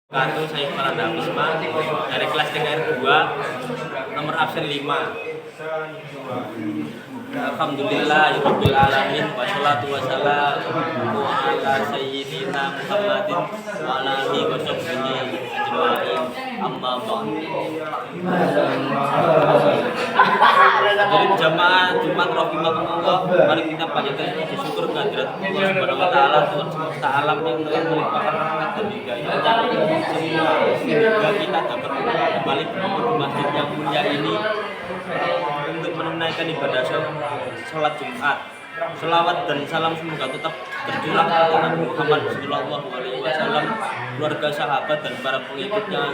Kartu saya Farada Bisma dari kelas TKR 2 nomor absen 5. Alhamdulillah Rabbil Alamin wassalatu wassalamu ala sayyidina Muhammadin wa ala alihi wa sahbihi ajma'in amma ba'd. Jadi jamaah Jumat rahimakumullah, mari kita panjatkan puji syukur kehadirat Allah Subhanahu wa taala, Tuhan semesta alam yang telah melimpahkan rahmat dan hidayah sehingga kita dapat kembali ke masjid yang mulia ini untuk menunaikan ibadah sholat Jumat. Selawat dan salam semoga tetap tercurah kepada Nabi Muhammad SAW, keluarga, sahabat dan para pengikutnya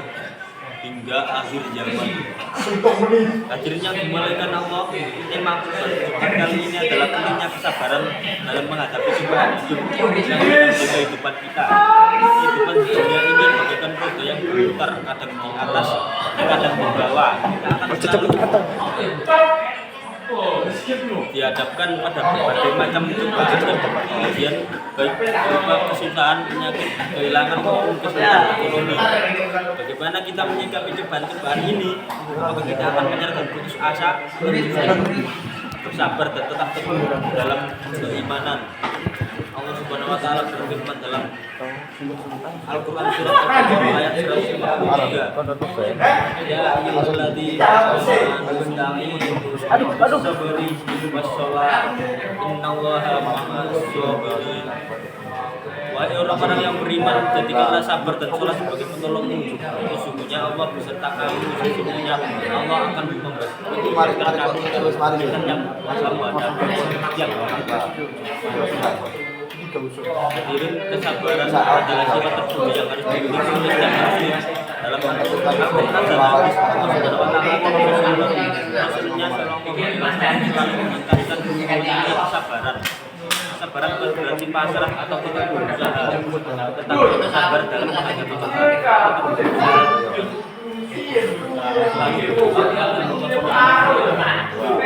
hingga akhir zaman. Hadirnya dimulaikan Allah. Tema Jumat kali ini adalah pentingnya kesabaran dalam menghadapi cobaan hidup yang menjadi kehidupan kita. Kehidupan dunia ini bagaikan roda yang berputar, kadang di atas, kadang di bawah. Kita akan selalu dihadapkan pada berbagai macam cobaan dan ujian, baik berupa kesusahan, penyakit, kehilangan maupun kesulitan ekonomi. Bagaimana kita menyikapi cobaan ini? Apakah kita akan menyerah dan putus asa, bersabar dan tetap teguh dalam keimanan? Allah Subhanahu wa taala berfirman dalam Al-Qur'an surat Al-Baqarah ayat 153. Ya ayyuhalladzina amanu sabri wassalah innallaha ma'as sabirin. Wahai orang-orang yang beriman, jadikanlah sabar dan sholat sebagai penolongmu. Sesungguhnya Allah beserta kamu. Sesungguhnya Allah akan memberikan kamu kesulitan yang kamu hadapi. Hadirin, kesabaran adalah sifat terpuji yang harus dimiliki oleh setiap muslim. Dalam Al-Quran dan hadis Allah Subhanahu wa taala Rasulnya selalu menekankan kesabaran. Kesabaran bukan berarti pasrah atau tidak berusaha, tetapi sabar dalam menghadapi cobaan.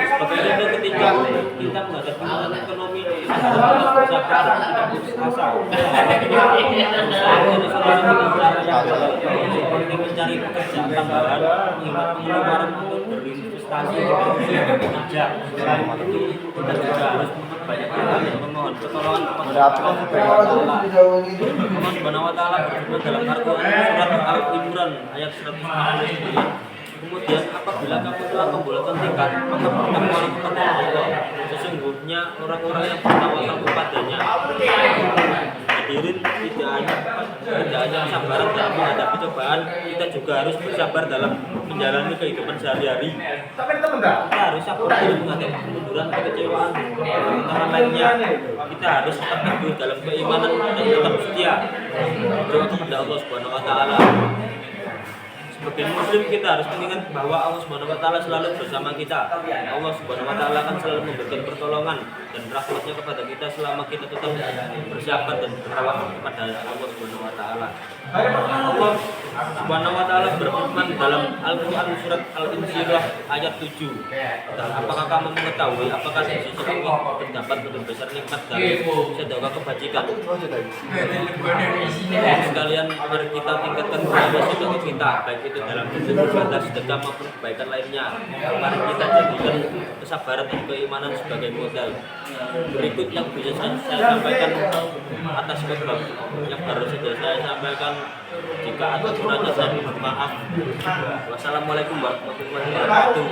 Seperti itu ketika kita menghadapi masalah ekonomi, harus bersabar dan tidak putus asa. Seperti mencari pekerjaan tambahan, menghemat pengeluaran untuk berinvestasi bekerja. Selain itu, kita juga harus memperbanyak doa dan memohon pertolongan kepada Allah Subhanahu wa taala berfirman dalam Al-Qur'an surat Al-Imran ayat 159. Kemudian apabila kamu telah membolehkan tekad, maka bertakwalah kepada Allah. Sesungguhnya orang-orang yang bertawakal kepadanya. Hadirin, tidak hanya kesabaran dalam menghadapi cobaan, kita juga harus bersabar dalam menjalani kehidupan sehari-hari. Kita harus sabar dalam menghadapi kemunduran, kekecewaan, dan pertentangan lainnya. Kita harus tetap teguh dalam keimanan dan tetap setia berdoa kepada Allah Subhanahu wa taala. Sebagai muslim kita harus mengingat bahwa Allah Subhanahu wa taala selalu bersama kita. Allah Subhanahu wa taala akan selalu memberikan pertolongan dan rahmatnya kepada kita selama kita tetap bersabar dan bertawakal kepada Allah Subhanahu wa taala. Allah Subhanahu wa taala berfirman dalam Al-Qur'an surat Al-Insyirah ayat 7. Dan apakah kamu mengetahui apakah di sisi Allah terdapat begitu besar nikmat dari sedekah kebajikan? Sekalian mari kita tingkatkan sedekah kita, baik itu dalam bentuk ibadah, sedekah maupun kebaikan lainnya. Mari kita jadikan kesabaran dan keimanan sebagai modal. Berikut yang bisa saya sampaikan atas sebab yang baru saja saya sampaikan. Jika ada kurangnya saya mohon maaf. Wassalamualaikum warahmatullahi wabarakatuh.